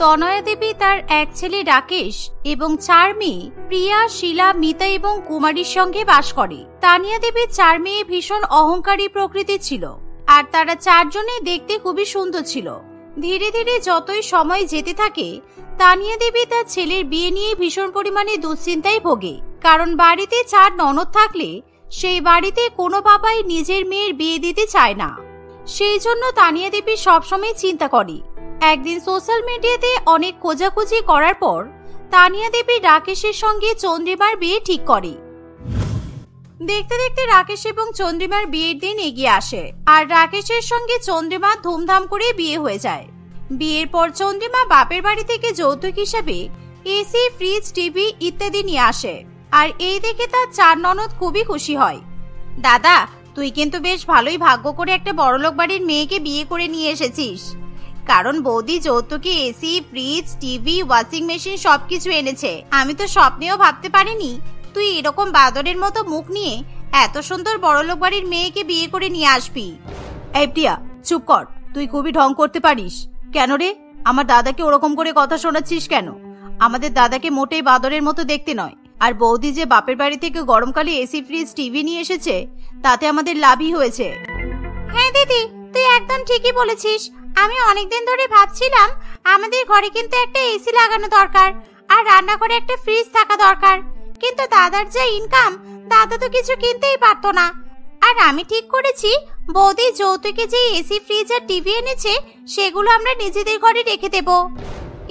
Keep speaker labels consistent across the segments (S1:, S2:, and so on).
S1: তনয়া দেবী তার এক ছেলে রাকেশ এবং 4 মেয়ে প্রিয়া, শিলা, মিতা এবং কুমারীর সঙ্গে বাস করে। তানিয়া দেবীর 4 মেয়ে ভীষণ অহংকারী প্রকৃতির ছিল আর তারা 4 জনেই দেখতে খুবই সুন্দর ছিল। ধীরে ধীরে যতই সময় যেতে থাকে তানিয়া দেবী তার ছেলের বিয়ে নিয়ে ভীষণ পরিমাণে দুশ্চিন্তায় ভোগে, কারণ বাড়িতে 4 ননদ থাকলে সেই বাড়িতে কোনো বাবাই নিজের মেয়ের বিয়ে দিতে চায় না। সেই জন্য তানিয়া দেবী সবসময় চিন্তা করে। একদিন সোশ্যাল মিডিয়াতে অনেক খোঁজাখুঁজি করার পর তানিয়া দেবী রাকেশের সঙ্গে চন্দ্রিমার বিয়ে ঠিক করে। দেখতে দেখতে রাকেশ এবং চন্দ্রিমার বিয়ের দিন এগিয়ে আসে আর রাকেশের সঙ্গে চন্দ্রিমার ধুমধাম করে বিয়ে হয়ে যায়। বিয়ের পর চন্দ্রিমা বাপের বাড়ি থেকে যৌতুক হিসেবে এসি, ফ্রিজ, টিভি ইত্যাদি নিয়ে আসে আর এই দেখে তার 4 ননদ খুবই খুশি হয়। দাদা, তুই কিন্তু বেশ ভালোই ভাগ্য করে একটা বড়লোক বাড়ির মেয়েকে বিয়ে করে নিয়ে এসেছিস, কারণ বৌদি যৌতুকে AC, fridge, TV, washing machine সবকিছু এনেছে। আমি তো স্বপ্নেও ভাবতে পারিনি তুই এরকম বাদরের মতো মুখ নিয়ে এত সুন্দর বড়লোক বাড়ির মেয়েকে বিয়ে করে নিয়ে আসবি। এই প্রিয়া, চুপ কর, তুই খুবই ঢং করতে পারিস। কেন রে, আমার দাদাকে ওরকম করে কথা শোনাচ্ছিস কেন? আমাদের দাদাকে মোটেই বাদরের মতো দেখতে নয়। আর বৌদি যে বাপের বাড়ি থেকে গরমকালে এসি, ফ্রিজ, টিভি নিয়ে এসেছে তাতে আমাদের লাভই হয়েছে। হ্যাঁ দিদি, তুই একদম ঠিকই বলেছিস। আমি অনেকদিন ধরে ভাবছিলাম আমাদের ঘরে কিন্তু একটা এসি লাগানো দরকার আর রান্নাঘরে একটা ফ্রিজ থাকা দরকার, কিন্তু দাদার যে ইনকাম, দাদা তো কিছু কিনতেই পারতো না। আর আমি ঠিক করেছি বৌদি যৌতুকে যে এসি, ফ্রিজ আর টিভি এনেছে সেগুলো আমরা নিজেদের ঘরে রেখে দেব।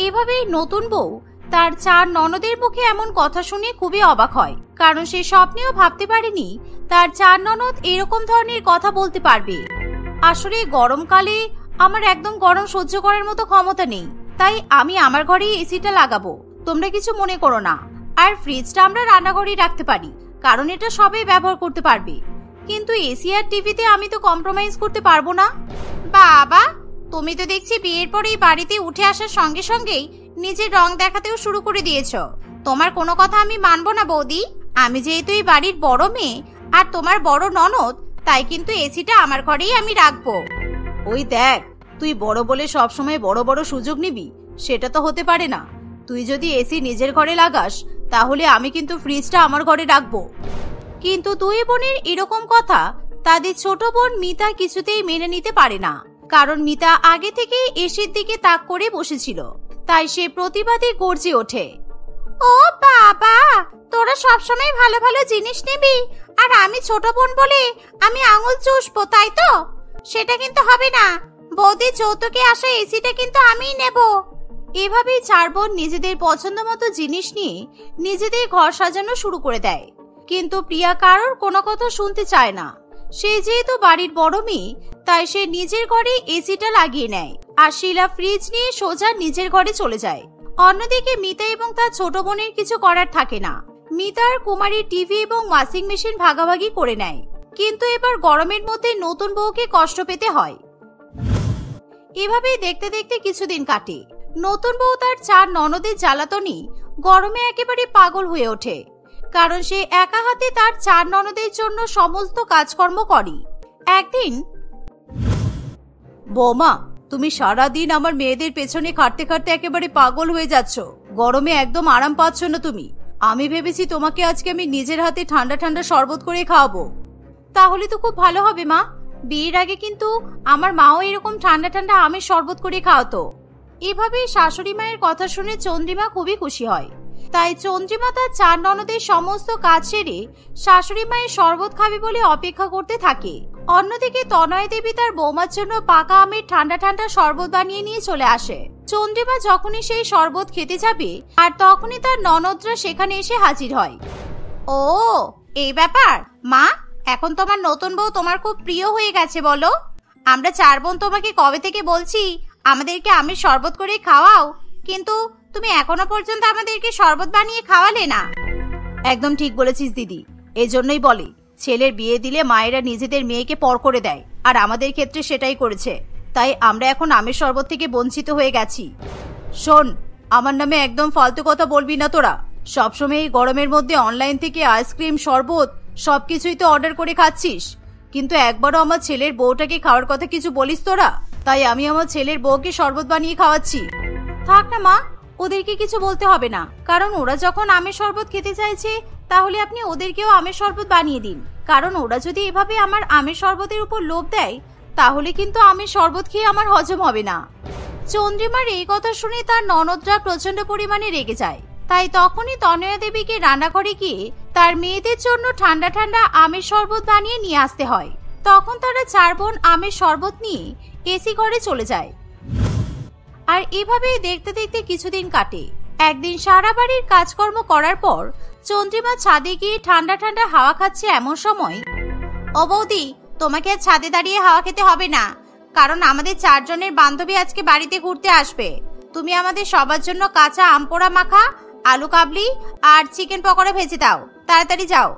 S1: এভাবেই নতুন বউ তার 4 ননদের মুখে এমন কথা শুনে খুবই অবাক হয়, কারণ সে স্বপ্নেও ভাবতে পারেনি তার 4 ননদ এরকম ধরনের কথা বলতে পারবে। আসলে গরমকালে আমার একদম গরম সহ্য করার মতো ক্ষমতা নেই, তাই আমি আমার ঘরেই এসিটা লাগাবো, তোমরা কিছু মনে করো না। আর ফ্রিজটা আমরা রান্নাঘরেই রাখতে পারি, কারণ এটা সবাই ব্যবহার করতে পারবে, কিন্তু এসি আর টিভিতে আমি তো কম্প্রোমাইজ করতে পারবো না। বাবা, তুমি তো দেখছি বিয়ের পরেই বাড়িতে উঠে আসার সঙ্গে সঙ্গেই নিজের রং দেখাতেও শুরু করে দিয়েছ। তোমার কোনো কথা আমি মানবো না বৌদি। আমি যেহেতু এই বাড়ির বড় মেয়ে আর তোমার বড় ননদ, তাই কিন্তু এসিটা আমার ঘরেই আমি রাখবো। ওই দেখ, তুই বড় বলে সবসময় বড় বড় সুযোগ নিবি, সেটা তো হতে পারে না। তুই যদি এসি নিজের ঘরে লাগাস তাহলে আমি কিন্তু ফ্রিজটা আমার ঘরে রাখবো। কিন্তু 2 বোনের এরকম কথা তাদের ছোট বোন মিতা কিছুতেই মেনে নিতে পারে না, কারণ মিতা আগে থেকেই এসির দিকে তাক করে বসেছিল, তাই সে প্রতিবাদে গর্জে ওঠে। ও বাবা, তোরা সবসময় ভালো ভালো জিনিস নিবি আর আমি ছোট বোন বলে আমি আঙুল চুষবো, তাই তো? সেটা কিন্তু হবে না। বৌদি যৌতুকে আসা এসিটা কিন্তু আমিই নেব। এভাবেই 4 বোন নিজেদের পছন্দ মতো জিনিস নিয়ে নিজেদের ঘর সাজানো শুরু করে দেয়, কিন্তু প্রিয়া কারোর কোনো কথা শুনতে চায় না। সে যেহেতু বাড়ির বড় মেয়ে, তাই সে নিজের ঘরে এসিটা লাগিয়ে নেয় আর শিলা ফ্রিজ নিয়ে সোজা নিজের ঘরে চলে যায়। অন্যদিকে মিতা এবং তার ছোট বোনের কিছু করার থাকে না। মিতা আর কুমারী টিভি এবং ওয়াশিং মেশিন ভাগাভাগি করে নেয়, কিন্তু এবার গরমের মধ্যে নতুন বউকে কষ্ট পেতে হয়। এভাবেই দেখতে দেখতে কিছুদিন কাটে। নতুন বউ তার 4 ননদের জ্বালাতনে গরমে একেবারে পাগল হয়ে ওঠে, কারণ সে একা হাতে তার 4 ননদের জন্য সমস্ত কাজকর্ম করে। একদিন, বৌমা, তুমি সারাদিন আমার মেয়েদের পেছনে খাটতে খাটতে একেবারে পাগল হয়ে যাচ্ছ, গরমে একদম আরাম পাচ্ছ না তুমি। আমি ভেবেছি তোমাকে আজকে আমি নিজের হাতে ঠান্ডা ঠান্ডা শরবত করে খাওয়াবো। তাহলে তো খুব ভালো হবে মা। বিয়ের আগে কিন্তু আমার মাও এরকম ঠান্ডা ঠান্ডা আমের শরবত করে খাওয়াতো। এভাবেই শাশুড়ি মায়ের কথা শুনে চন্দ্রিমা খুবই খুশি হয়, তাই চন্দ্রিমা তার 4 ননদের সমস্ত কাজ সেরে শাশুড়ি মায়ের শরবত খাবে বলে অপেক্ষা করতে থাকে। অন্যদিকে তনয়া দেবী তার বৌমার জন্য পাকা আমের ঠান্ডা ঠান্ডা শরবত বানিয়ে নিয়ে চলে আসে। চন্দ্রিমা যখনই সেই শরবত খেতে যাবে আর তখনই তার ননদরা সেখানে এসে হাজির হয়। ও, এই ব্যাপার। মা, এখন তোমার নতুন বউ তোমার খুব প্রিয় হয়ে গেছে বলো? আমরা 4 বোন তোমাকে কবে থেকে বলছি আমাদেরকে আমের শরবত করে খাওয়াও, কিন্তু তুমি এখনো পর্যন্ত আমাদেরকে শরবত বানিয়ে খাওয়ালে না। একদম ঠিক বলেছিস দিদি, এজন্যই বলে ছেলের বিয়ে দিলে মায়েরা নিজেদের মেয়েকে পর করে দেয়, আর আমাদের ক্ষেত্রে সেটাই করেছে, তাই আমরা এখন আমের শরবত থেকে বঞ্চিত হয়ে গেছি। শোন, আমার নামে একদম ফালতু কথা বলবি না তোরা। সবসময় এই গরমের মধ্যে অনলাইন থেকে আইসক্রিম, শরবত সবকিছুই তো অর্ডার করে খাচ্ছিস, কিন্তু একবারও আমার ছেলের বউটাকে খাওয়ার কথা কিছু বলিস তোরা। তাই আমি আমার ছেলের বউকে শরবত বানিয়ে খাওয়াচ্ছি। থাক না মা, ওদেরকে কিছু বলতে হবে না, কারণ ওরা যখন আমের শরবত খেতে চাইছে তাহলে আপনি ওদেরকেও আমের শরবত বানিয়ে দিন, কারণ ওরা যদি এভাবে আমার আমের শরবতের উপর লোভ দেয় তাহলে কিন্তু আমের শরবত খেয়ে আমার হজম হবে না। চন্দ্রিমার এই কথা শুনে তার ননদরা প্রচন্ড পরিমাণে রেগে যায়। তাই তখনই তনয়া দেবীকে রান্নাঘরে গিয়ে তার মেয়েদের জন্য ঠান্ডা ঠান্ডা আমের শরবত বানিয়ে নিয়ে আসতে হয়। তখন তারা 4 বোন আমের শরবত নিয়ে এসি ঘরে চলে যায়। আর এভাবেই দেখতে দেখতে কিছুদিন কাটে। একদিন সারা বাড়ির কাজকর্ম করার পর চন্দ্রিমা ছাদে গিয়ে ঠান্ডা ঠান্ডা হাওয়া খাচ্ছে। এমন সময়, ও বৌদি, তোমাকে আর ছাদে দাঁড়িয়ে হাওয়া খেতে হবে না, কারণ আমাদের 4 জনের বান্ধবী আজকে বাড়িতে ঘুরতে আসবে। তুমি আমাদের সবার জন্য কাঁচা আম পোড়া মাখা, আলু কাবলি আর চিকেন পকোড়া ভেজে দাও, তাড়াতাড়ি যাও।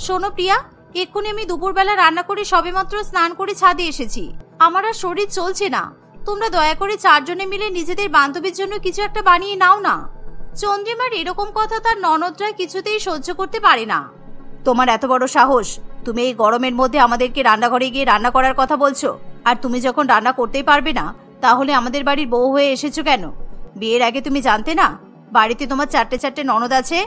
S1: শোনো প্রিয়া, এক্ষুনি আমি দুপুরবেলা রান্না করে সবেমাত্র স্নান করে ছাদে এসেছি, আমার আর শরীর চলছে না। তোমরা দয়া করে 4 জনে মিলে নিজেদের বান্ধবীর জন্য কিছু একটা বানিয়ে নাও না। চন্দ্রিমার এরকম কথা তার ননদরা কিছুতেই সহ্য করতে পারে না। তোমার এত বড় সাহস, তুমি এই গরমের মধ্যে আমাদেরকে রান্নাঘরে গিয়ে রান্না করার কথা বলছো? আর তুমি যখন রান্না করতেই পারবে না তাহলে আমাদের বাড়ির বউ হয়ে এসেছো কেন? বিয়ের আগে তুমি জানতে না বাড়িতে তোমার 4টে ননদ আছে?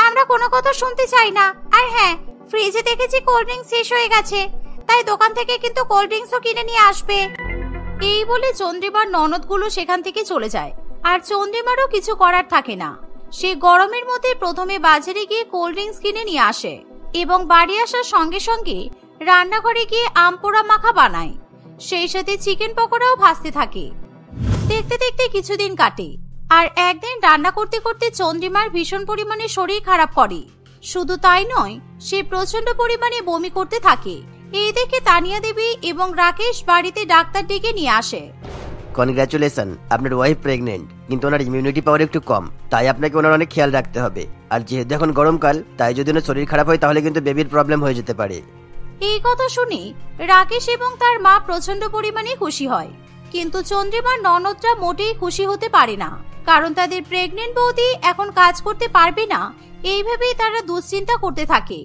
S1: আমরা কোনো কথা শুনতে চাই না। আর হ্যাঁ, ফ্রিজে দেখেছি কোল্ড ড্রিঙ্কস শেষ হয়ে গেছে, তাই দোকান থেকে কিন্তু কোল্ড ড্রিঙ্কসও কিনে নিয়ে আসবে। এই বলে চন্দ্রিমার ননদগুলো সেখান থেকে চলে যায়। আর চন্দ্রিমারও কিছু করার থাকে না। সে গরমের মধ্যে প্রথমে বাজারে গিয়ে কোল্ড ড্রিঙ্কস কিনে নিয়ে আসে এবং বাড়ি আসার সঙ্গে সঙ্গে রান্নাঘরে গিয়ে আম পোড়া মাখা বানায়, সেই সাথে চিকেন পকোড়াও ভাজতে থাকে। দেখতে দেখতে কিছুদিন কাটে। আর একদিন রান্না করতে করতে চন্দ্রিমার ভীষণ পরিমাণে শরীর খারাপ করে। শুধু তাই নয়, সে প্রচন্ড পরিমাণে বমি করতে থাকে। এই দেখে তানিয়া দেবী এবং রাকেশ বাড়িতে ডাক্তার ডেকে নিয়ে আসে।
S2: কনগ্রাচুলেশন, আপনার ওয়াইফ প্রেগনেন্ট, কিন্তু ওনার ইমিউনিটি পাওয়ার একটু কম, তাই আপনাকে ওনার অনেক খেয়াল রাখতে হবে। আর যেহেতু এখন গরমকাল, তাই যদি ওনার শরীর খারাপ হয় তাহলে কিন্তু বেবির প্রবলেম হয়ে যেতে পারে।
S1: এই কথা শুনে রাকেশ এবং তার মা প্রচন্ড পরিমাণে খুশি হয়, কিন্তু চন্দ্রিমার ননদরা মোটেই খুশি হতে পারে না, কারণ তাদের প্রেগনেন্ট বৌদি এখন কাজ করতে পারবে না। এইভাবেই তারা দুশ্চিন্তা করতে থাকে।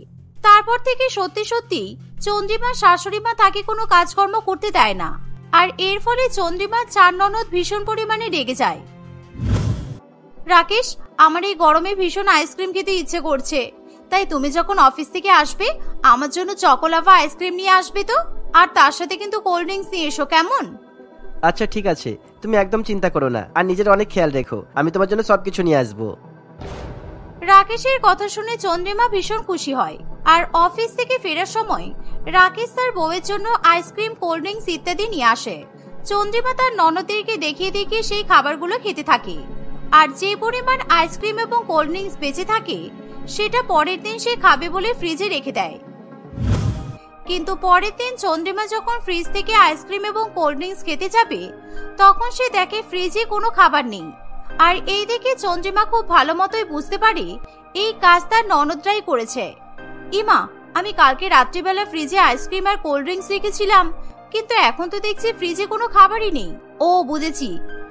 S1: তারপর থেকে সত্যি সত্যি চন্দ্রিমার শাশুড়ি মা তাকে কোনো কাজকর্ম করতে দেয় না। আর এর ফলে চন্দ্রিমার 4 ননদ ভীষণ পরিমাণে রেগে যায়। রাকেশ, আমার এই গরমে ভীষণ আইসক্রিম খেতে ইচ্ছে করছে, তাই তুমি যখন অফিস থেকে আসবে আমার জন্য চকোলাভা আইসক্রিম নিয়ে আসবে তো, আর তার সাথে কিন্তু কোল্ড ড্রিঙ্কস নিয়ে এসো, কেমন?
S2: আচ্ছা ঠিক আছে, তুমি একদম চিন্তা করো না, আর নিজের অনেক খেয়াল রেখো, আমি তোমার জন্য সবকিছু নিয়ে আসবো।
S1: রাকেশের কথা শুনে চন্দ্রিমা ভীষণ খুশি হয়। আর অফিস থেকে ফেরার সময় রাকেশ তার বউয়ের জন্য আইসক্রিম, কোল্ড ড্রিঙ্কস ইত্যাদি নিয়ে আসে। চন্দ্রিমা তার ননদদেরকে দেখিয়ে দেখিয়ে সেই খাবারগুলো খেতে থাকে। আর যে পরিমাণ আইসক্রিম এবং কোল্ড ড্রিঙ্কস বেঁচে থাকে সেটা পরের দিন সে খাবে বলে ফ্রিজে রেখে দেয়। কিন্তু পরের দিন চন্দ্রিমা যখন ফ্রিজ থেকে আইসক্রিম এবং কোল্ড ড্রিঙ্কস খেতে যাবে তখন সে দেখে ফ্রিজে কোনো খাবার নেই। আর এই দেখে চন্দ্রিমা খুব ভালো মতোই বুঝতে পারে এই কাজ তার ননদরাই করেছে। ইমা, আমি কালকে রাত্রিবেলা ফ্রিজে আইসক্রিম আর কোল্ড ড্রিঙ্কস রেখেছিলাম, কিন্তু এখন তো দেখছি ফ্রিজে কোনো খাবারই নেই। ও বুঝেছি,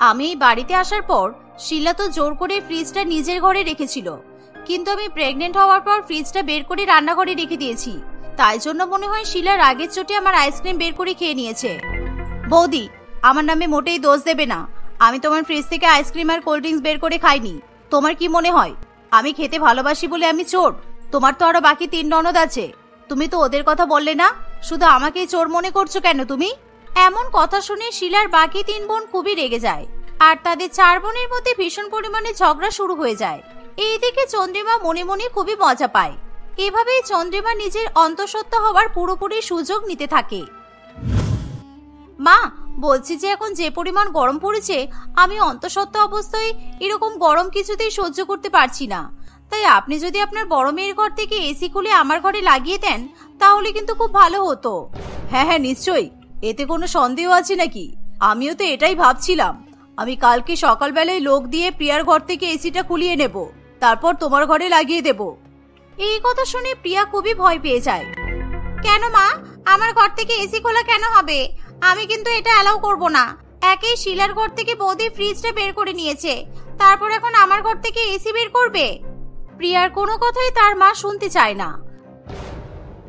S1: আমি এই বাড়িতে আসার পর শিলা তো জোর করে ফ্রিজটা নিজের ঘরে রেখেছিল, কিন্তু আমি প্রেগনেন্ট হওয়ার পর ফ্রিজটা বের করে রান্নাঘরে রেখে দিয়েছি, তাই জন্য মনে হয় শিলা রাগের চোটে আমার আইসক্রিম বের করে খেয়ে নিয়েছে। বৌদি, আমার নামে মোটেই দোষ দেবে না, আমি তোমার ফ্রিজ থেকে আইসক্রিম আর কোল্ড ড্রিঙ্কস বের করে খাইনি। তোমার কি মনে হয় আমি খেতে ভালোবাসি বলে আমি চোর? তোমার তো আরো বাকি 3 ননদ আছে, তুমি তো ওদের কথা বললে না, শুধু আমাকেই চোর মনে করছো কেন তুমি? এমন কথা শুনে শিলার বাকি 3 বোন খুবই রেগে যায়। আর তাদের 4 বোনের মধ্যে ভীষণ পরিমাণে ঝগড়া শুরু হয়ে যায়। এইদিকে চন্দ্রিমা মনে মনে খুবই মজা পায়। এভাবেই চন্দ্রিমা নিজের অন্তঃসত্ত্বা হওয়ার পুরোপুরি সুযোগ নিতে থাকে। মা, বলছি যে এখন যে পরিমাণ গরম পড়েছে আমি অন্তঃসত্ত্বা অবস্থায় এরকম গরম কিছুতেই সহ্য করতে পারছি না, তাই আপনি যদি আপনার বড় মেয়ের ঘর থেকে এসি খুলে আমার ঘরে লাগিয়ে দেন তাহলে কিন্তু খুব ভালো হতো। হ্যাঁ হ্যাঁ নিশ্চয়ই, এতে কোনো সন্দেহ আছে নাকি? আমিও তো এটাই ভাবছিলাম। আমি কালকে সকালবেলায় লোক দিয়ে প্রিয়ার ঘর থেকে এসিটা খুলিয়ে নেব, তারপর তোমার ঘরে লাগিয়ে দেব। এই কথা শুনে প্রিয়া খুবই ভয় পেয়ে যায়। কেন মা, আমার ঘর থেকে এসি খোলা কেন হবে? আমি কিন্তু এটা অ্যালাউ করব না। একেই শিলার ঘর থেকে বৌদি ফ্রিজটা বের করে নিয়েছে, তারপর এখন আমার ঘর থেকে এসি বের করবে। প্রিয়ার কোনো কথাই তার মা শুনতে চায় না।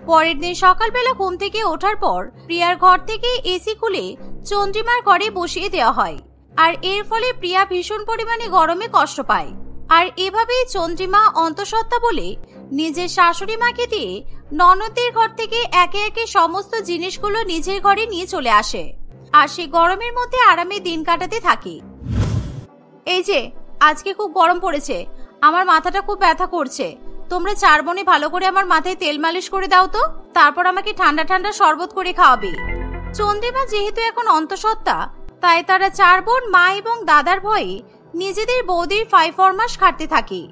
S1: পরের দিন সকালবেলা ঘুম থেকে ওঠার পর প্রিয়ার ঘর থেকে এসি খুলে চন্দ্রিমার ঘরে বসিয়ে দেওয়া হয়। আর এর ফলে প্রিয়া ভীষণ পরিমাণে গরমে কষ্ট পায়। আর এভাবেই চন্দ্রিমা অন্তঃসত্ত্বা বলে নিজের শাশুড়ি মাকে দিয়ে ননদদের ঘর থেকে একে একে সমস্ত জিনিসগুলো নিজের ঘরে নিয়ে চলে আসে আর সে গরমের মধ্যে আরামে দিন কাটাতে থাকে। এই যে আজকে খুব গরম পড়েছে, আমার মাথাটা খুব ব্যথা করছে, তোমরা 4 বোনে ভালো করে আমার মাথায় তেল মালিশ করে দাও তো, তারপর আমাকে ঠান্ডা ঠান্ডা শরবত করে খাওয়াবে। চন্দ্রিমা যেহেতু এখন অন্তঃসত্ত্বা, তাই তারা 4 বোন মা এবং দাদার ভয়ে নিজেদের বৌদির ফাইফরমাস খাটতে থাকে।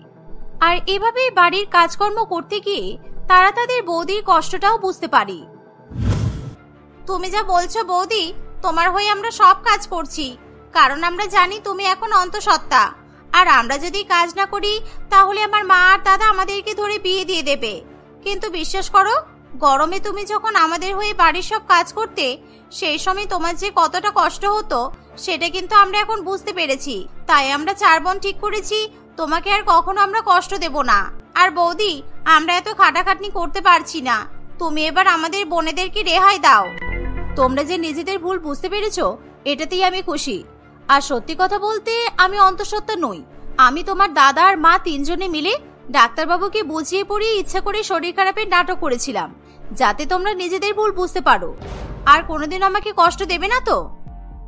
S1: আর এভাবেই বাড়ির কাজকর্ম করতে গিয়ে তারা তাদের বৌদির কষ্টটাও বুঝতে পারে। তুমি যা বলছো বৌদি, তোমার হয়ে আমরা সব কাজ করছি, কারণ আমরা জানি তুমি এখন অন্তঃসত্ত্বা, আর আমরা যদি কাজ না করি তাহলে আমার মা আর দাদা আমাদেরকে ধরে বিয়ে দিয়ে দেবে। কিন্তু বিশ্বাস করো, গরমে তুমি যখন আমাদের হয়ে বাড়ির সব কাজ করতে, সেই সময় তোমার যে কতটা কষ্ট হতো সেটা কিন্তু আমরা এখন বুঝতে পেরেছি। তাই আমরা 4 বোন ঠিক করেছি তোমাকে আর কখনো আমরা কষ্ট দেব না। আর বৌদি, আমরা এত খাটাখাটনি করতে পারছি না, তুমি এবার আমাদের বোনেদেরকে রেহাই দাও। তোমরা যে নিজেদের ভুল বুঝতে পেরেছো এটাতেই আমি খুশি। আর সত্যি কথা বলতে আমি অন্তঃসত্ত্বা নই, আমি তোমার দাদা আর মা 3 জনে মিলে ডাক্তারবাবুকে বুঝিয়ে পড়িয়ে ইচ্ছা করে শরীর খারাপের নাটক করেছিলাম, যাতে তোমরা নিজেদের ভুল বুঝতে পারো। আর কোনোদিন আমাকে কষ্ট দেবে না তো?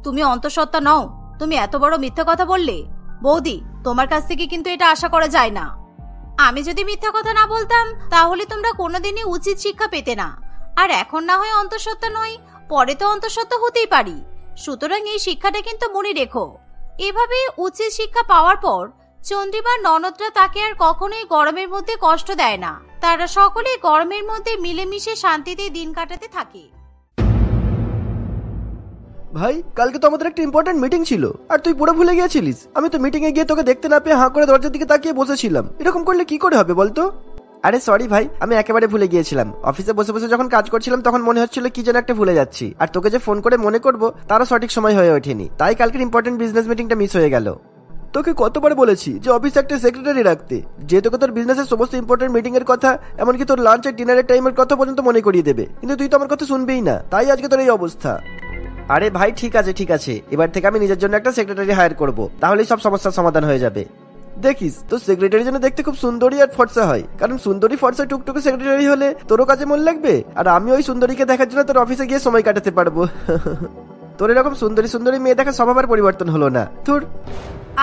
S1: তুমি অন্তঃসত্ত্বা নও, তুমি এত বড় মিথ্যা কথা বললে। বৌদি, তোমার কাছ থেকে কিন্তু এটা আশা করা যায় না। আমি যদি মিথ্যা কথা না বলতাম তাহলে তোমরা কোনোদিনই উচিত শিক্ষা পেতে না। আর এখন না হয় অন্তঃসত্ত্বা নই, পরে তো অন্তঃসত্ত্বা হতেই পারি, সুতরাং এই শিক্ষাটা কিন্তু মনে রেখো। এভাবে উচিত শিক্ষা পাওয়ার পর চন্দ্রিমার ননদরা তাকে আর কখনোই গরমের মধ্যে কষ্ট দেয় না। তারা সকলে গরমের মধ্যে মিলেমিশে শান্তিতে দিন কাটাতে থাকে।
S3: ভাই, কালকে তো আমাদের একটা ইম্পর্টেন্ট মিটিং ছিল আর তুই পুরো ভুলে গিয়েছিলিস। আমি তো মিটিং এ গিয়ে তোকে দেখতে না পেয়ে হাঁ করে দরজার দিকে তাকিয়ে বসেছিলাম। এরকম করলে কি করে হবে বলতো?
S2: আরে সরি ভাই, আমি একেবারে ভুলে গিয়েছিলাম। অফিসে বসে বসে যখন কাজ করছিলাম তখন মনে হচ্ছিল কি যেন একটা ভুলে যাচ্ছি, আর তোকে যে ফোন করে মনে করব তারও সঠিক সময় হয়ে ওঠেনি, তাই কালকের ইম্পর্টেন্ট বিজনেস মিটিংটা মিস হয়ে গেল।
S3: তোকে কতবার বলেছি যে অফিসে একটা সেক্রেটারি রাখতে, যে তোকে তোর বিজনেসের সমস্ত ইম্পর্টেন্ট মিটিং এর কথা, এমনকি তোর লাঞ্চ আর ডিনারের টাইমের কথা পর্যন্ত মনে করিয়ে দেবে, কিন্তু তুই তো আমার কথা শুনবেই না, তাই আজকে তোর এই অবস্থা।
S2: আরে ভাই ঠিক আছে, এবার থেকে আমি নিজের জন্য একটা সেক্রেটারি হায়ার করব, তাহলেই সব সমস্যার সমাধান হয়ে যাবে।
S3: দেখিস তোর সেক্রেটারি যেন দেখতে খুব সুন্দরী আর ফর্সা হয়, কারণ সুন্দরী ফর্সা টুকটুকে সেক্রেটারি হলে তোরও কাজে মন লাগবে, আর আমি ওই সুন্দরীকে দেখার জন্য তোর অফিসে গিয়ে সময় কাটাতে পারবো। তোর এরকম সুন্দরী মেয়ে দেখা স্বভাবের পরিবর্তন হলো না তোর।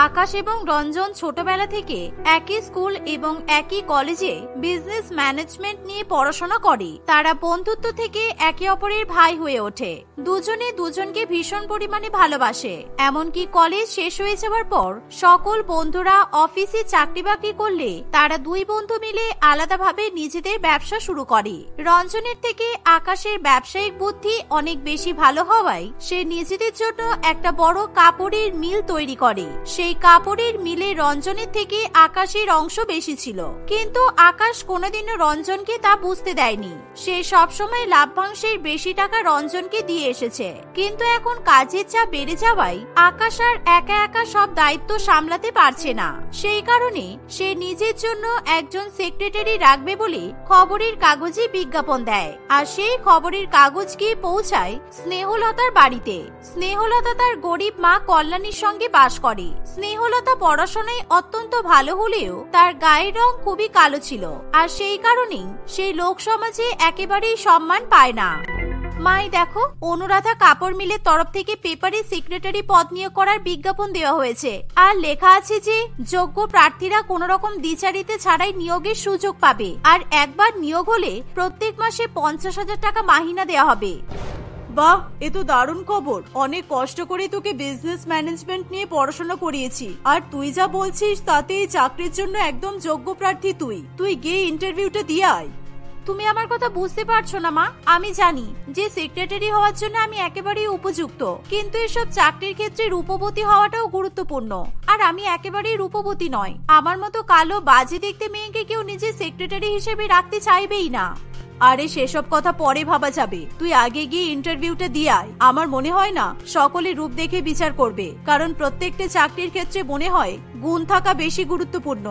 S1: আকাশ এবং রঞ্জন ছোটবেলা থেকে একই স্কুল এবং একই কলেজে বিজনেস ম্যানেজমেন্ট নিয়ে পড়াশোনা করে। তারা বন্ধুত্ব থেকে একে অপরের ভাই হয়ে ওঠে, দুজনে দুজনকে ভীষণ পরিমাণে ভালোবাসে। এমনকি কলেজ শেষ হয়ে যাওয়ার পর সকল বন্ধুরা অফিসে চাকরি বাকরি করলে তারা 2 বন্ধু মিলে আলাদাভাবে নিজেদের ব্যবসা শুরু করে। রঞ্জনের থেকে আকাশের ব্যবসায়িক বুদ্ধি অনেক বেশি ভালো হওয়ায় সে নিজেদের জন্য একটা বড় কাপড়ের মিল তৈরি করে। সেই কাপড়ের মিলে রঞ্জনের থেকে আকাশের অংশ বেশি ছিল, কিন্তু আকাশ কোনোদিনও রঞ্জনকে তা বুঝতে দেয়নি। সে সবসময় লাভ্যাংশের বেশি টাকা রঞ্জনকে দিয়ে এসেছে, কিন্তু এখন কাজের চাপ বেড়ে যাওয়ায় আকাশ আর একা একা সব দায়িত্ব সামলাতে পারছে না। সেই কারণে সে নিজের জন্য একজন সেক্রেটারি রাখবে বলে খবরের কাগজে বিজ্ঞাপন দেয়, আর সেই খবরের কাগজ গিয়ে পৌঁছায় স্নেহলতার বাড়িতে। স্নেহলতা তার গরিব মা কল্যাণীর সঙ্গে বাস করে। স্নেহলতা পড়াশোনায় অত্যন্ত ভালো হলেও তার গায়ের রং খুবই কালো ছিল, আর সেই কারণেই সেই লোক সমাজে একেবারেই সম্মান পায় না। মাই দেখো, অনুরাধা কাপড় মিলের তরফ থেকে পেপারে সেক্রেটারি পদ নিয়োগ করার বিজ্ঞাপন দেওয়া হয়েছে, আর লেখা আছে যে যোগ্য প্রার্থীরা কোন রকম দ্বিচারিতা ছাড়াই নিয়োগের সুযোগ পাবে, আর একবার নিয়োগ হলে প্রত্যেক মাসে 50,000 টাকা মাহিনা দেওয়া হবে।
S4: বাহ, এ তো দারুণ খবর। অনেক কষ্ট করে তোকে বিজনেস ম্যানেজমেন্ট নিয়ে পড়াশোনা করিয়েছি, আর তুই যা বলছিস তাতে এই চাকরির জন্য একদম যোগ্য প্রার্থী তুই গিয়ে ইন্টারভিউটা দিয়ে আয়।
S1: তুমি আমার কথা বুঝতে পারছো না মা? আমি জানি যে সেক্রেটারি হওয়ার জন্য আমি একেবারেই উপযুক্ত, কিন্তু এসব চাকরির ক্ষেত্রে রূপবতী হওয়াটাও গুরুত্বপূর্ণ, আর আমি একেবারেই রূপবতী নয়। আমার মতো কালো বাজে দেখতে মেয়েকে কেউ নিজের সেক্রেটারি হিসেবে রাখতে চাইবেই না।
S4: আরে সেসব কথা পরে ভাবা যাবে, তুই আগে গিয়ে ইন্টারভিউটা দিয়ে আয়। আমার মনে হয় না সকলে রূপ দেখে বিচার করবে, কারণ প্রত্যেকটা চাকরির ক্ষেত্রে মনে হয় গুণ থাকা বেশি গুরুত্বপূর্ণ।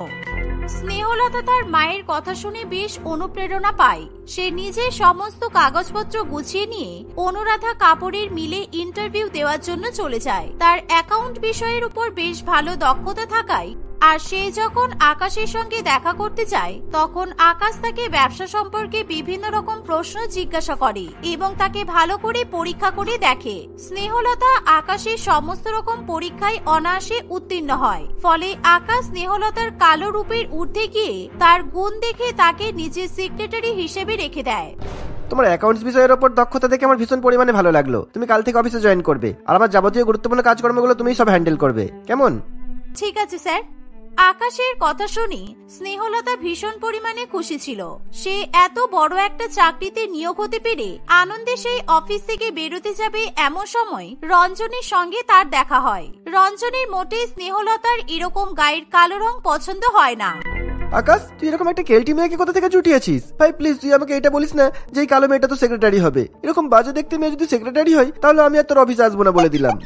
S1: স্নেহলতা তার মায়ের কথা শুনে বেশ অনুপ্রেরণা পায়। সে নিজে সমস্ত কাগজপত্র গুছিয়ে নিয়ে অনুরাধা কাপড়ের মিলে ইন্টারভিউ দেওয়ার জন্য চলে যায়। তার অ্যাকাউন্ট বিষয়ের উপর বেশ ভালো দক্ষতা থাকায় আর সে যখন আকাশের সঙ্গে দেখা করতে যায় তখন আকাশ তাকে ব্যবসা সম্পর্কে বিভিন্ন রকম প্রশ্ন জিজ্ঞাসা করে এবং তাকে ভালো করে পরীক্ষা করে দেখে। স্নেহলতা আকাশের সমস্ত রকম পরীক্ষায় অনায়াসে উত্তীর্ণ হয়। ফলে আকাশ স্নেহলতার কালো রূপের ঊর্ধ্বে গিয়ে তার গুণ দেখে তাকে নিজের সেক্রেটারি হিসেবে রেখে দেয়।
S3: তোমার অ্যাকাউন্টস বিষয়ের উপর দক্ষতা দেখে আমার ভীষণ পরিমাণে ভালো লাগলো। তুমি কাল থেকে অফিসে জয়েন করবে আর আমার যাবতীয় গুরুত্বপূর্ণ কাজকর্মগুলো তুমি সব হ্যান্ডেল করবে, কেমন?
S1: ঠিক আছে স্যার। আকাশের কথা শুনি স্নেহলতা ভীষণ পরিমাণে খুশি ছিল। সে এত বড় একটা চাকরিতে নিয়োগ হতে পেরে আনন্দে সেই অফিস থেকে বেরোতে যাবে এমন সময় রঞ্জনের সঙ্গে তার দেখা হয়। রঞ্জনের মোটেই স্নেহলতার এরকম গায়ের কালো রং পছন্দ হয় না।
S3: আকাশ, তুই এরকম একটা কেলটি মেয়েকে কোথা থেকে জুটিয়েছিস? ভাই প্লিজ তুই আমাকে এটা বলিস না যে এই কালো মেয়েটা তো সেক্রেটারি হবে। এরকম বাজে দেখতে মেয়ে যদি সেক্রেটারি হয় তাহলে আমি আর তোর অফিসে আসবো না বলে দিলাম।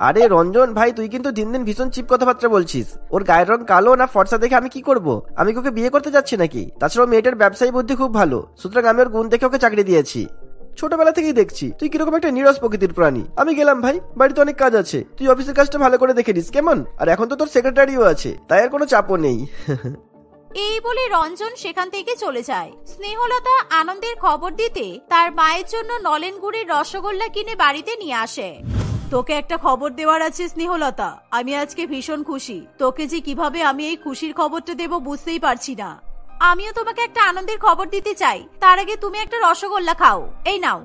S3: আরে রঞ্জন ভাই, তুই কিন্তু দিন দিন ভীষণ চিপ কথাবার্তা বলছিস। ওর গায়ের রং কালো না ফর্সা দেখে আমি কি করব? আমি ওকে বিয়ে করতে যাচ্ছি নাকি? তাছাড়া মেয়েটার ব্যবসায়ী বুদ্ধি খুব ভালো, সুতরাং আমি ওর গুণ দেখে ওকে চাকরি দিয়েছি। ছোটবেলা থেকেই দেখছি তুই কিরকম একটা নিরস প্রকৃতির প্রাণী। আমি গেলাম ভাই, বাড়িতে অনেক কাজ আছে, তুই অফিসের কাজটা ভালো করে দেখে নিস, কেমন? আর এখন তো তোর সেক্রেটারিও আছে, তাই আর কোনো চাপও নেই।
S1: এই বলে রঞ্জন সেখান থেকে চলে যায়। স্নেহলতা আনন্দের খবর দিতে তার মায়ের জন্য নলেন গুড়ের রসগোল্লা কিনে বাড়িতে নিয়ে আসে।
S4: তোকে একটা খবর দেওয়ার আছে স্নেহলতা, আমি আজকে ভীষণ খুশি। তোকে যে কিভাবে আমি এই খুশির খবরটা দেব বুঝতেই পারছি না।
S1: আমিও তোমাকে একটা আনন্দের খবর দিতে চাই, তার আগে তুমি একটা রসগোল্লা খাও, এই নাও।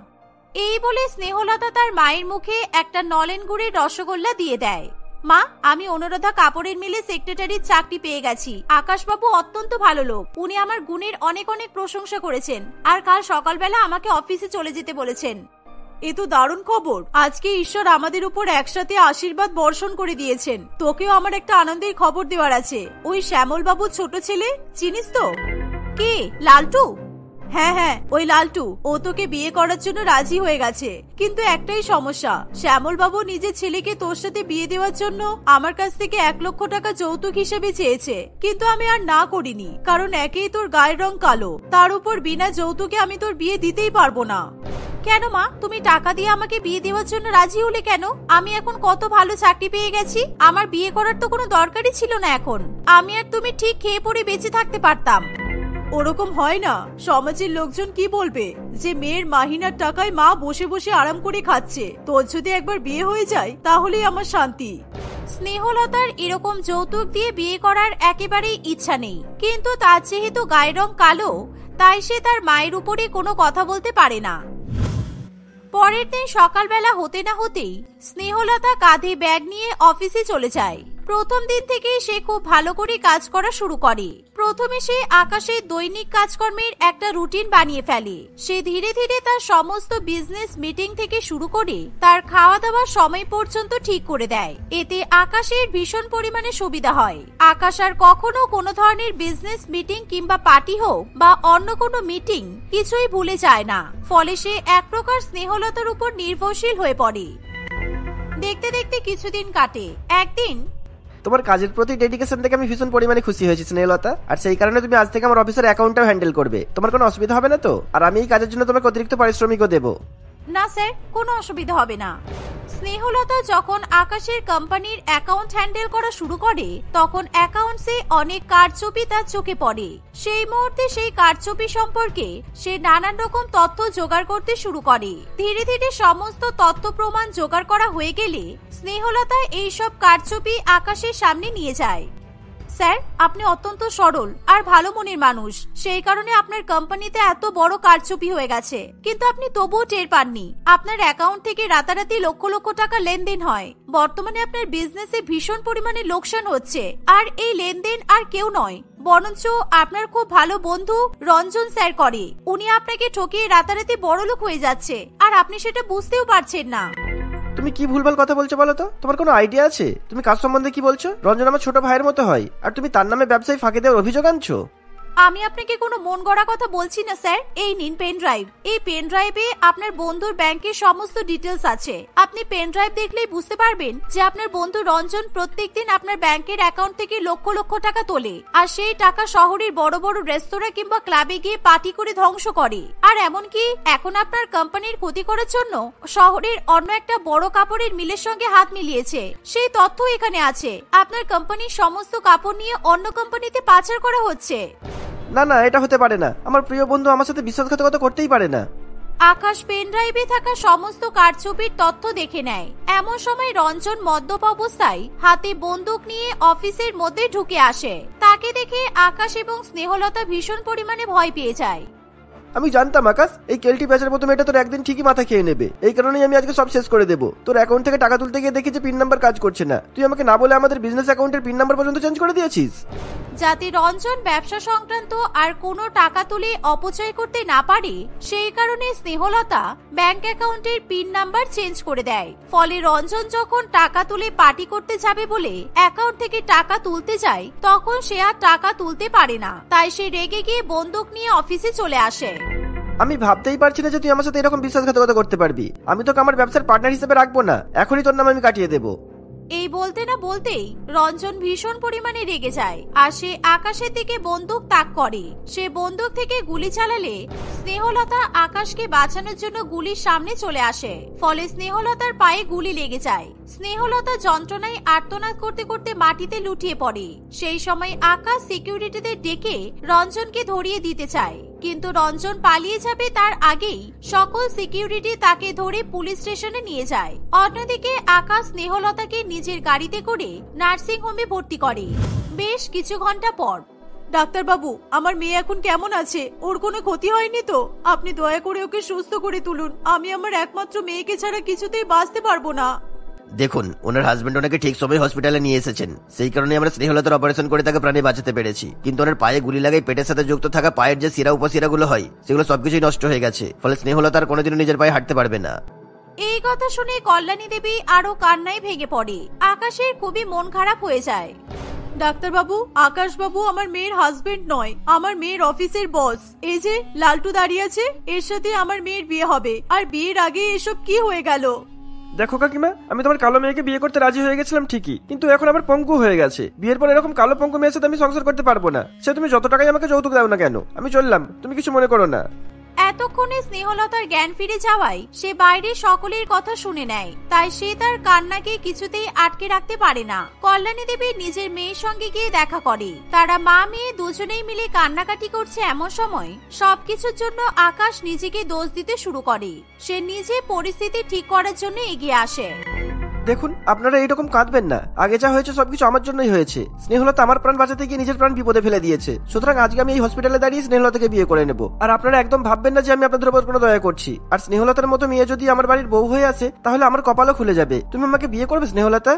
S1: এই বলে স্নেহলতা তার মায়ের মুখে একটা নলেন গুড়ের রসগোল্লা দিয়ে দেয়। মা, আমি অনুরাধা কাপড়ের মিলে সেক্রেটারির চাকরি পেয়ে গেছি। আকাশবাবু অত্যন্ত ভালো লোক, উনি আমার গুণের অনেক অনেক প্রশংসা করেছেন আর কাল সকালবেলা আমাকে অফিসে চলে যেতে বলেছেন।
S4: এ তো দারুণ খবর। আজকে ঈশ্বর আমাদের উপর একসাথে আশীর্বাদ বর্ষণ করে দিয়েছেন। তোকেও আমার একটা আনন্দের খবর দেওয়ার আছে। ওই শ্যামল বাবুর ছোট ছেলে চিনিস তো?
S1: কে? লালটু?
S4: হ্যাঁ হ্যাঁ, ওই লালটু। ও তোকে বিয়ে করার জন্য রাজি হয়ে গেছে, কিন্তু একটাই সমস্যা। শ্যামল বাবু নিজের ছেলেকে তোর সাথে বিয়ে দেওয়ার জন্য আমার কাছ থেকে 1 লক্ষ টাকা যৌতুক হিসেবে চেয়েছে, কিন্তু আমি আর না করিনি, কারণ একেই তোর গায়ের রং কালো, তার উপর বিনা যৌতুকে আমি তোর বিয়ে দিতেই পারবো না।
S1: কেন মা, তুমি টাকা দিয়ে আমাকে বিয়ে দেওয়ার জন্য রাজি হলে কেন? আমি এখন কত ভালো চাকরি পেয়ে গেছি, আমার বিয়ে করার তো কোনো দরকারই ছিল না। এখন আমি আর তুমি ঠিক খেয়ে পড়ে বেঁচে থাকতে পারতাম।
S4: ওরকম হয় না। সমাজের লোকজন কি বলবে যে মেয়ের মাহিনার টাকায় মা বসে বসে আরাম করে খাচ্ছে। তোর যদি একবার বিয়ে হয়ে যায় তাহলেই আমার শান্তি।
S1: স্নেহলতার এরকম যৌতুক দিয়ে বিয়ে করার একেবারেই ইচ্ছা নেই, কিন্তু তার যেহেতু গায়ের রং কালো তাই সে তার মায়ের উপরে কোনো কথা বলতে পারে না। পরের দিন সকালবেলা হতে না হতেই স্নেহলতা কাঁধে ব্যাগ নিয়ে অফিসে চলে যায়। প্রথম দিন থেকে সে খুব ভালো করে কাজ করা শুরু করে। প্রথমে সে আকাশের দৈনিক কাজকর্মের একটা রুটিন বানিয়ে ফেলে। সে ধীরে ধীরে তার সমস্ত বিজনেস মিটিং থেকে শুরু করে তার খাওয়া দাওয়ার সময় পর্যন্ত ঠিক করে দেয়। এতে আকাশের ভীষণ পরিমাণে সুবিধা হয়। আকাশ আর কখনো কোনো ধরনের বিজনেস মিটিং কিংবা পার্টি হোক বা অন্য কোনো মিটিং কিছুই ভুলে যায় না। ফলে সে এক প্রকার স্নেহলতার উপর নির্ভরশীল হয়ে পড়ে। দেখতে দেখতে কিছুদিন কাটে। একদিন,
S3: তোমার কাজের প্রতি ডেডিকেশন থেকে আমি ভীষণ পরিমাণে খুশি হয়েছি স্নেহলতা, আর সেই কারণে তুমি আজ থেকে আমার অফিসের অ্যাকাউন্টটাও হ্যান্ডেল করবে। তোমার কোনো অসুবিধা হবে না তো? আর আমি এই কাজের জন্য তোমাকে অতিরিক্ত পারিশ্রমিকও দেবো।
S1: না স্যার, কোনো অসুবিধা হবে না। স্নেহলতা যখন আকাশের কোম্পানির অ্যাকাউন্ট হ্যান্ডেল করা শুরু করে তখন অ্যাকাউন্টসে অনেক কারচুপি তার চোখে পড়ে। সেই মুহূর্তে সেই কারচুপি সম্পর্কে সে নানান রকম তথ্য জোগাড় করতে শুরু করে। ধীরে ধীরে সমস্ত তথ্য প্রমাণ জোগাড় করা হয়ে গেলে স্নেহলতা এইসব কারচুপি আকাশের সামনে নিয়ে যায়। স্যার, আপনি অত্যন্ত সরল আর ভালো মনের মানুষ, সেই কারণে আপনার কোম্পানিতে এত বড় কারচুপি হয়ে গেছে, কিন্তু আপনি তবুও টের পাননি। আপনার অ্যাকাউন্ট থেকে রাতারাতি লক্ষ লক্ষ টাকা লেনদেন হয়। বর্তমানে আপনার বিজনেসে ভীষণ পরিমাণে লোকসান হচ্ছে, আর এই লেনদেন আর কেউ নয় বরঞ্চ আপনার খুব ভালো বন্ধু রঞ্জন স্যার করে। উনি আপনাকে ঠকিয়ে রাতারাতি বড়লোক হয়ে যাচ্ছে, আর আপনি সেটা বুঝতেও পারছেন না।
S3: তুমি কি ভুলভাল কথা বলছো বলো তো? তোমার কোনো আইডিয়া আছে তুমি কাজ সম্বন্ধে কি বলছো? রঞ্জন আমার ছোট ভাইয়ের মতো হয়, আর তুমি তার নামে ব্যবসায়ী ফাঁকি দেওয়ার অভিযোগ আনছো।
S1: আমি আপনাকে কোনো মন গড়া কথা বলছি না স্যার। এই নিন পেন ড্রাইভ। এই পেন ড্রাইভে আপনার বন্ধুর ব্যাংকের সমস্ত ডিটেলস আছে। আপনি পেন ড্রাইভ দেখলেই বুঝতে পারবেন যে আপনার বন্ধু রঞ্জন প্রত্যেকদিন আপনার ব্যাংকের অ্যাকাউন্ট থেকে লক্ষ লক্ষ টাকা তোলে, আর সেই টাকা শহরের বড় বড় রেস্তোরাঁ কিংবা ক্লাবে গিয়ে পার্টি করে ধ্বংস করে। আর এমনকি এখন আপনার কোম্পানির ক্ষতি করার জন্য শহরের অন্য একটা বড় কাপড়ের মিলের সঙ্গে হাত মিলিয়েছে। সেই তথ্য এখানে আছে। আপনার কোম্পানির সমস্ত কাপড় নিয়ে অন্য কোম্পানিতে পাচার করা হচ্ছে।
S3: না না, এটা হতে পারে না। আমার প্রিয় বন্ধু আমার সাথে বিশ্বাসঘাতকতা করতেই পারে না।
S1: আকাশ পেন ড্রাইভে থাকা সমস্ত কারচুপির তথ্য দেখে নেয়। এমন সময় রঞ্জন মদ্যপ অবস্থায় হাতে বন্দুক নিয়ে অফিসের মধ্যে ঢুকে আসে। তাকে দেখে আকাশ এবং স্নেহলতা ভীষণ পরিমাণে ভয় পেয়ে যায়।
S3: আমি জানতাম আকাশ, এই কেলটি প্যাচের মতো মেয়েটা তোর একদিন ঠিকই মাথা খেয়ে নেবে। এই কারণেই আমি আজকে সব শেষ করে দেবো। তোর অ্যাকাউন্ট থেকে টাকা তুলতে গিয়ে দেখি যে পিন নাম্বার কাজ করছে না। তুই আমাকে না বলে আমাদের বিজনেস অ্যাকাউন্টের পিন নাম্বার পর্যন্ত চেঞ্জ করে দিয়েছিস।
S1: যাতে রঞ্জন ব্যবসা সংক্রান্ত আর কোনো টাকা তুলে অপচয় করতে না পারে, সেই কারণে স্নেহলতা ব্যাংক অ্যাকাউন্টের পিন নাম্বার চেঞ্জ করে দেয়। ফলে রঞ্জন যখন টাকা তুলে পার্টি করতে যাবে বলে অ্যাকাউন্ট থেকে টাকা তুলতে যায়, তখন সে আর টাকা তুলতে পারে না। তাই সে রেগে গিয়ে বন্দুক নিয়ে অফিসে চলে আসে।
S3: আমি ভাবতেই পারছি না যে তুই আমার সাথে এরকম বিশ্বাসঘাতকতা করতে পারবি। আমি তোকে আমার ব্যবসার পার্টনার হিসেবে রাখবো না। এখনই তোর নাম আমি কাটিয়ে দেবো।
S1: এই বলতে না বলতেই রঞ্জন ভীষণ পরিমাণে রেগে যায় আর সে আকাশের দিকে বন্দুক তাক করে। সে বন্দুক থেকে গুলি চালালে স্নেহলতা আকাশকে বাঁচানোর জন্য গুলির সামনে চলে আসে। ফলে স্নেহলতার পায়ে গুলি লেগে যায়। স্নেহলতা যন্ত্রণায় আর্তনাদ করতে করতে মাটিতে লুটিয়ে পড়ে। সেই সময় আকাশ সিকিউরিটিদের ডেকে রঞ্জনকে ধরিয়ে দিতে চায়, কিন্তু রঞ্জন পালিয়ে যাবে তার আগেই সকল সিকিউরিটি তাকে ধরে পুলিশ স্টেশনে নিয়ে যায়। অন্যদিকে আকাশ স্নেহলতাকে নিজের গাড়িতে করে নার্সিং হোমে ভর্তি করে। বেশ কিছু ঘন্টা পর,
S4: ডাক্তার বাবু, আমার মেয়ে এখন কেমন আছে? ওর কোনো ক্ষতি হয়নি তো? আপনি দয়া করে ওকে সুস্থ করে তুলুন। আমি আমার একমাত্র মেয়েকে ছাড়া কিছুতেই বাঁচতে পারবো না।
S2: দেখুন, ওনার হাজবেন্ড ওনাকে ঠিক সময় হসপিটালে নিয়ে এসেছেন। সেই কারণে আমরা স্নেহলতার অপারেশন করে তাকে প্রাণে বাঁচাতে পেরেছি। কিন্তু ওনার পায়ে গুলি লাগাই পেটের সাথে যুক্ত থাকা পায়ের যে শিরা উপশিরাগুলো হয়, সেগুলো সবকিছুই নষ্ট হয়ে গেছে। ফলে স্নেহলতার কোনোদিনও নিজের পায়ে হাঁটতে পারবে না।
S1: এই কথা শুনে কল্যাণী দেবী আরো কান্নায় ভেঙে পড়ে। আকাশের খুবই মন খারাপ হয়ে যায়।
S4: ডাক্তার বাবু, আকাশ বাবু আমার মেয়ের হাজবেন্ড নয়, আমার মেয়ের অফিসের বস। এই যে লালটু দাঁড়িয়ে আছে, এর সাথে আমার মেয়ের বিয়ে হবে। আর বিয়ের আগে এসব কি হয়ে গেল?
S3: দেখো কাকিমা, আমি তোমার কালো মেয়েকে বিয়ে করতে রাজি হয়ে গেছিলাম ঠিকই, কিন্তু এখন আবার পঙ্গু হয়ে গেছে। বিয়ের পর এরকম কালো পঙ্গু মেয়ের সাথে আমি সংসার করতে পারবো না। সে তুমি যত টাকাই আমাকে যৌতুক দাও না কেন, আমি চললাম। তুমি কিছু মনে করো না।
S1: এতক্ষণে স্নেহলতার জ্ঞান ফিরে যাওয়ায় সে বাইরে সকলের কথা শুনে নেয়। তাই সে তার কান্নাকে কিছুতেই আটকে রাখতে পারে না। কল্যাণী দেবী নিজের মেয়ের সঙ্গে গিয়ে দেখা করে। তারা মা মেয়ে দুজনেই মিলে কান্নাকাটি করছে। এমন সময় সবকিছুর জন্য আকাশ নিজেকে দোষ দিতে শুরু করে। সে নিজে পরিস্থিতি ঠিক করার জন্য এগিয়ে আসে।
S3: দেখুন, আপনারা এইরকম কাঁদবেন না। আগে যা হয়েছে সবকিছু আমার জন্যই হয়েছে। স্নেহলতা আমার প্রাণ বাঁচাতে গিয়ে নিজের প্রাণ বিপদে ফেলে দিয়েছে। সুতরাং আজকে আমি এই হসপিটালে দাঁড়িয়ে স্নেহলতাকে বিয়ে করে নেব। আর আপনারা একদম ভাববেন না যে আমি আপনাদের উপর কোনো দয়া করছি। আর স্নেহলতার মতো মেয়ে যদি আমার বাড়ির বউ হয়ে আসে, তাহলে আমার কপালও খুলে যাবে। তুমি আমাকে বিয়ে করবে স্নেহলতা?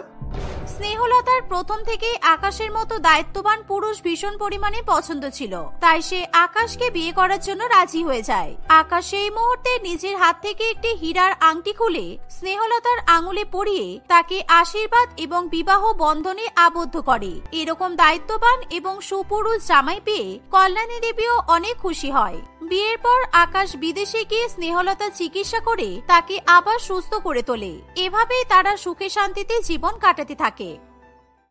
S1: স্নেহলতার প্রথম থেকেই আকাশের মতো দায়িত্ববান পুরুষ ভীষণ পরিমাণে পছন্দ ছিল। তাই সে আকাশকে বিয়ে করার জন্য রাজি হয়ে যায়। আকাশ সেই মুহূর্তে নিজের হাত থেকে একটি হীরার আংটি খুলে স্নেহলতার আঙুলে পরিয়ে তাকে আশীর্বাদ এবং বিবাহ বন্ধনে আবদ্ধ করে। এরকম দায়িত্ববান এবং সুপুরুষ জামাই পেয়ে কল্যাণী দেবীও অনেক খুশি হয়। বিয়ের পর আকাশ বিদেশে গিয়ে স্নেহলতা চিকিৎসা করে তাকে আবার সুস্থ করে তোলে। এভাবেই তারা সুখে শান্তিতে জীবন কাটাতে থাকে।